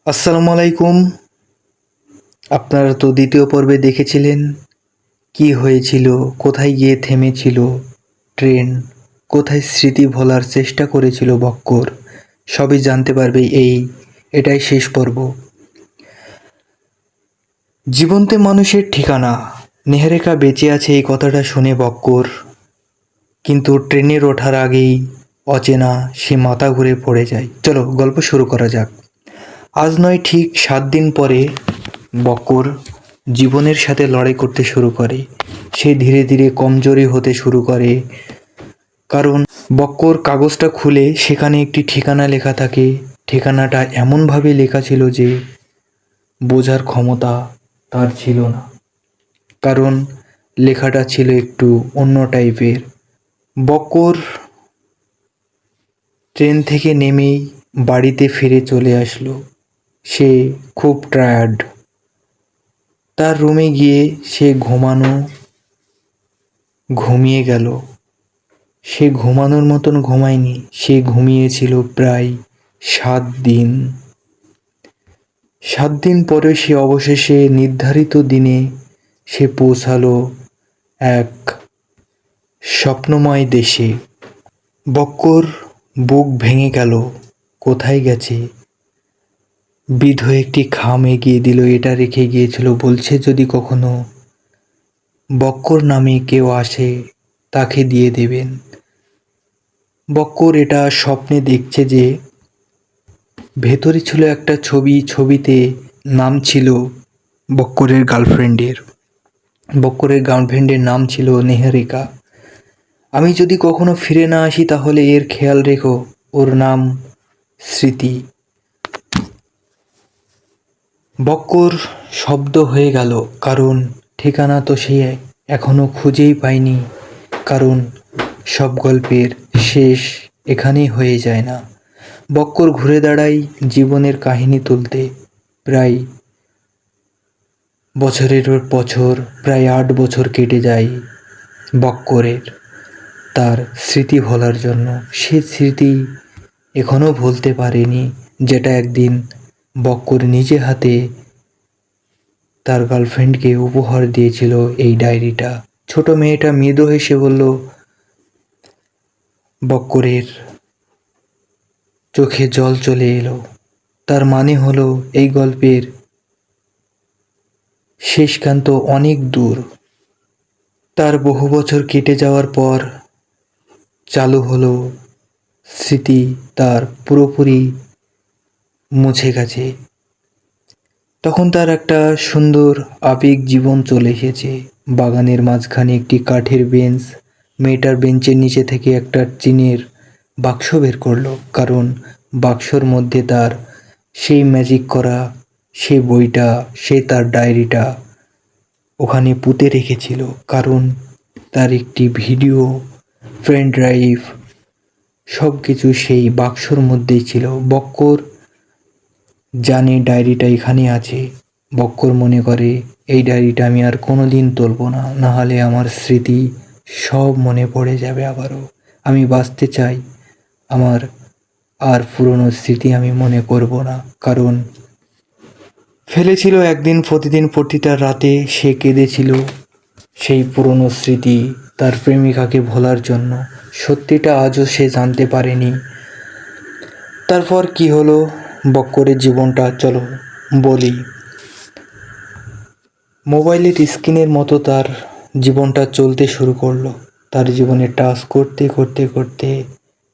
আসসালামু আলাইকুম। আপনারা তো দ্বিতীয় পর্বে দেখেছিলেন কি হয়েছিল, কোথায় গিয়ে থেমেছিল ট্রেন, কোথায় স্মৃতি ভোলার চেষ্টা করেছিল বক্কর। সবই জানতে পারবে এটাই শেষ পর্ব। জীবন্তে মানুষের ঠিকানা। নেহারেকা বেঁচে আছে এই কথাটা শুনে বক্কর কিন্তু ট্রেনের ওঠার আগেই অচেনা সে মাথা ঘুরে পড়ে যায়। চলো গল্প শুরু করা যাক। আজ নয় ঠিক 7 দিন পরে বক্কর জীবনের সাথে লড়াই করতে শুরু করে। সে ধীরে ধীরে কমজোরি হতে শুরু করে, কারণ বক্কর কাগজটা খুলে সেখানে একটি ঠিকানা লেখা থাকে। ঠিকানাটা এমনভাবে লেখা ছিল যে বোঝার ক্ষমতা তার ছিল না, কারণ লেখাটা ছিল একটু অন্য টাইপের। বক্কর ট্রেন থেকে নেমেই বাড়িতে ফিরে চলে আসলো। সে খুব টায়ার্ড। তার রুমে গিয়ে সে ঘুমিয়ে গেল। সে ঘুমানোর মতন ঘুমায়নি, সে ঘুমিয়েছিল প্রায় 7 দিন। 7 দিন পরে সে অবশেষে নির্ধারিত দিনে সে পৌঁছালো এক স্বপ্নময় দেশে। বক্কর বুক ভেঙে গেল। কোথায় গেছে? বৃদ্ধ একটি খাম এগিয়ে দিল, এটা রেখে গিয়েছিল, বলছে যদি কখনো বক্কর নামে কেউ আসে তাকে দিয়ে দেবেন। বক্কর এটা স্বপ্নে দেখছে যে ভেতরে ছিল একটা ছবি, ছবিতে নাম ছিল বক্করের গার্লফ্রেন্ডের। বক্করের গার্লফ্রেন্ডের নাম ছিল নেহারিকা। আমি যদি কখনো ফিরে না আসি তাহলে এর খেয়াল রেখো, ওর নাম স্মৃতি। বক্কর শব্দ হয়ে গেল, কারণ ঠিকানা তো সে এখনো খুঁজেই পায়নি। কারণ সব গল্পের শেষ এখানেই হয়ে যায় না। বক্কর ঘুরে দাঁড়ায় জীবনের কাহিনী তুলতে। প্রায় বছরের পর বছর, প্রায় 8 বছর কেটে যায় বক্করের তার স্মৃতি ভোলার জন্য। সে স্মৃতি এখনও ভুলতে পারেনি, যেটা একদিন বক্কর নিজে হাতে তার গার্লফ্রেন্ডকে উপহার দিয়েছিল। এই ডায়েরিটা। ছোট মেয়েটা মৃদু হেসে বলল। বক্করের চোখে জল চলে এলো। তার মানে হলো এই গল্পের শেষকান্ত অনেক দূর। তার বহু বছর কেটে যাওয়ার পর চালু হলো স্মৃতি, তার পুরোপুরি মুছে গেছে। তখন তার একটা সুন্দর আবেগ জীবন চলে এসেছে। বাগানের মাঝখানে একটি কাঠের বেঞ্চ। মেয়েটার বেঞ্চের নিচে থেকে একটা চিনের বাক্স বের করলো, কারণ বাক্সর মধ্যে তার সেই ম্যাজিক করা সেই বইটা, সে তার ডায়েরিটা ওখানে পুঁতে রেখেছিল। কারণ তার একটি ভিডিও, পেন ড্রাইভ, সব কিছু সেই বাক্সর মধ্যেই ছিল। বক্কর জানে ডায়েরিটা এখানে আছে। বক্কর মনে করে এই ডায়েরিটা আমি আর কোনো দিন তুলব না, নাহলে আমার স্মৃতি সব মনে পড়ে যাবে আবারও। আমি বাঁচতে চাই, আমার আর পুরনো স্মৃতি আমি মনে করব না। কারণ ফেলেছিল একদিন, প্রতিদিন প্রতিটা রাতে সে কেঁদেছিল সেই পুরনো স্মৃতি, তার প্রেমিকাকে ভোলার জন্য। সত্যিটা আজও সে জানতে পারেনি। তারপর কি হলো বক্করের জীবনটা চলো বলি। মোবাইলের স্ক্রিনের মতো তার জীবনটা চলতে শুরু করলো। তার জীবনে টাচ করতে করতে করতে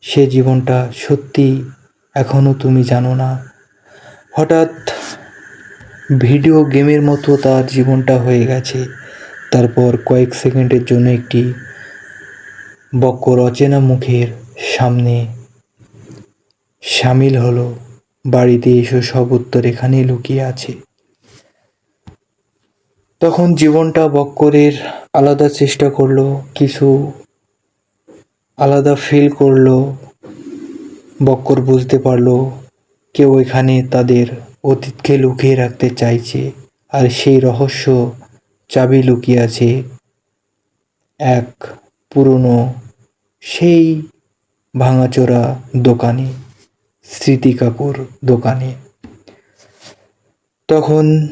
সে জীবনটা সত্যি এখনও তুমি জানো না। হঠাৎ ভিডিও গেমের মতো তার জীবনটা হয়ে গেছে। তারপর কয়েক সেকেন্ডের জন্য একটি বক্কর অচেনা মুখের সামনে সামিল হলো। বাড়িতে এসো, সব উত্তর এখানেই লুকিয়ে আছে। তখন জীবনটা বক্করের আলাদা চেষ্টা করলো, কিছু আলাদা ফিল করলো। বক্কর বুঝতে পারলো কেউ এখানে তাদের অতীতকে লুকিয়ে রাখতে চাইছে, আর সেই রহস্য চাবি লুকিয়ে আছে এক পুরনো সেই ভাঙাচোরা দোকানে, স্মৃতি কাকুর দোকানে। তখন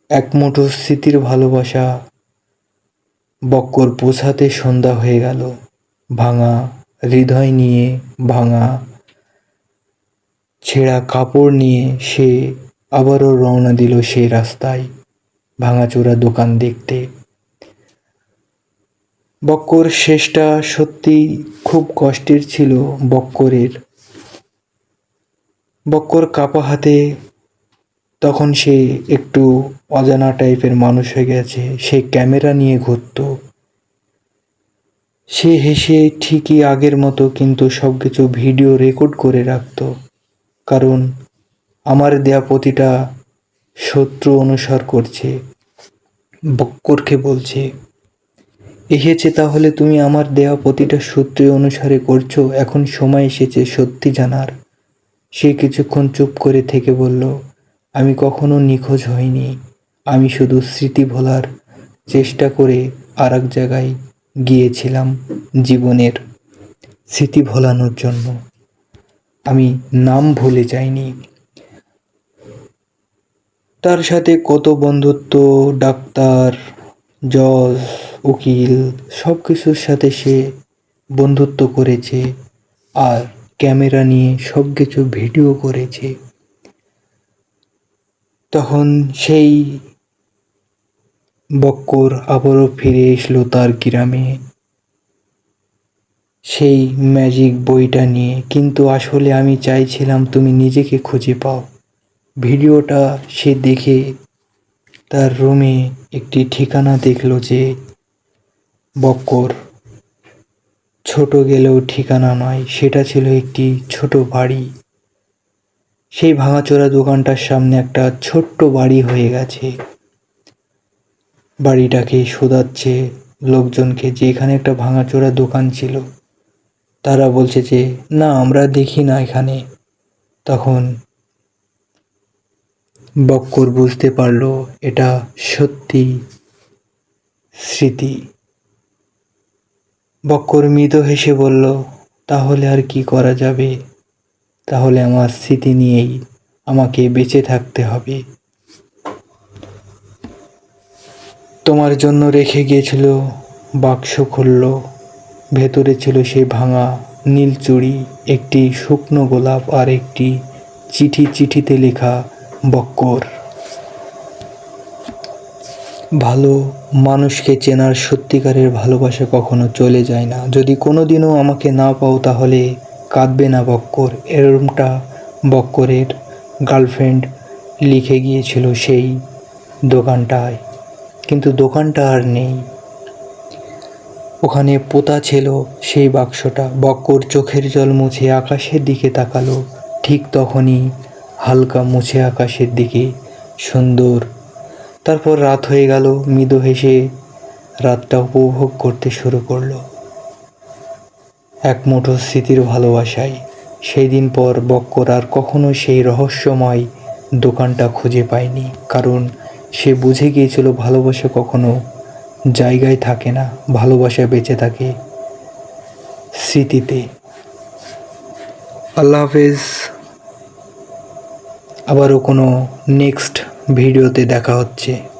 এক মুঠো স্মৃতির ভালোবাসা বক্কর পৌঁছাতে সন্ধ্যা হয়ে গেল। ভাঙা হৃদয় নিয়ে, ভাঙা ছেঁড়া কাপড় নিয়ে সে আবারও রওনা দিল সেই রাস্তায়, ভাঙাচোরা দোকান দেখতে। বক্কর শেষটা সত্যি খুব কষ্টের ছিল বক্করের। বক্কর কাপা হাতে, তখন সে একটু অজানা টাইপের মানুষ হয়ে গেছে। সে ক্যামেরা নিয়ে ঘুরত। সে হেসে ঠিকই আগের মতো কিন্তু সবকিছু ভিডিও রেকর্ড করে রাখত। কারণ আমার দেয়া প্রতিটা শত্রু অনুসরণ করছে, বক্করকে বলছে, এসেছে তাহলে তুমি আমার দেয়া প্রতিটা সূত্রে অনুসারে করছো। এখন সময় এসেছে সত্যি জানার। সে কিছুক্ষণ চুপ করে থেকে বলল, আমি কখনো নিখোঁজ হইনি। আমি শুধু স্মৃতি ভোলার চেষ্টা করে আর এক জায়গায় গিয়েছিলাম জীবনের স্মৃতি ভোলানোর জন্য। আমি নাম ভুলে যাইনি। তার সাথে কত বন্ধুত্ব, ডাক্তার, জজ, উকিল সব কিছুর সাথে সে বন্ধুত্ব করেছে আর ক্যামেরা নিয়ে সব কিছু ভিডিও করেছে। তখন সেই বক্কর আবারও ফিরে এসলো তার গ্রামে সেই ম্যাজিক বইটা নিয়ে। কিন্তু আসলে আমি চাইছিলাম তুমি নিজেকে খুঁজে পাও। ভিডিওটা সে দেখে তার রুমে একটি ঠিকানা দেখলো যে বক্কর ছোট গেলেও ঠিকানা নয়, সেটা ছিল একটি ছোট বাড়ি। সেই ভাঙাচোরা দোকানটার সামনে একটা ছোট্ট বাড়ি হয়ে গেছে। বাড়িটাকে শোধাচ্ছে লোকজনকে যে এখানে একটা ভাঙাচোরা দোকান ছিল। তারা বলছে যে না, আমরা দেখি না এখানে। তখন বক্কর বুঝতে পারলো এটা সত্যি স্মৃতি। বক্কর মৃদু হেসে বলল, তাহলে আর কি করা যাবে? তাহলে আমার স্মৃতি নিয়েই আমাকে বেঁচে থাকতে হবে। তোমার জন্য রেখে গিয়েছিল বাক্স খুলল। ভেতরে ছিল সেই ভাঙা নীল চুড়ি, একটি শুকনো গোলাপ আর একটি চিঠি। চিঠিতে লেখা, বক্কর, ভালো মানুষকে চেনার সত্যিকারের ভালোবাসা কখনো চলে যায় না। যদি কোনোদিনও আমাকে না পাও তাহলে কাঁদবে না বক্কর। এরমটা বক্করের গার্লফ্রেন্ড লিখে গিয়েছিল সেই দোকানটায়। কিন্তু দোকানটা আর নেই। ওখানে পোতা ছিল সেই বাক্সটা। বক্কর চোখের জল মুছে আকাশের দিকে তাকালো। ঠিক তখনই হালকা মুছে আকাশের দিকে সুন্দর। তারপর রাত হয়ে গেল। মৃদু হেসে রাতটা উপভোগ করতে শুরু করলো এক মুঠো স্মৃতির ভালোবাসায়। সেই দিন পর বক্কর আর কখনো সেই রহস্যময় দোকানটা খুঁজে পায়নি। কারণ সে বুঝে গিয়েছিল ভালোবাসা কখনো জায়গায় থাকে না, ভালোবাসা বেঁচে থাকে স্মৃতিতে। আল্লাহ হাফেজ। আবারও কোনো নেক্সট ভিডিওতে দেখা হচ্ছে।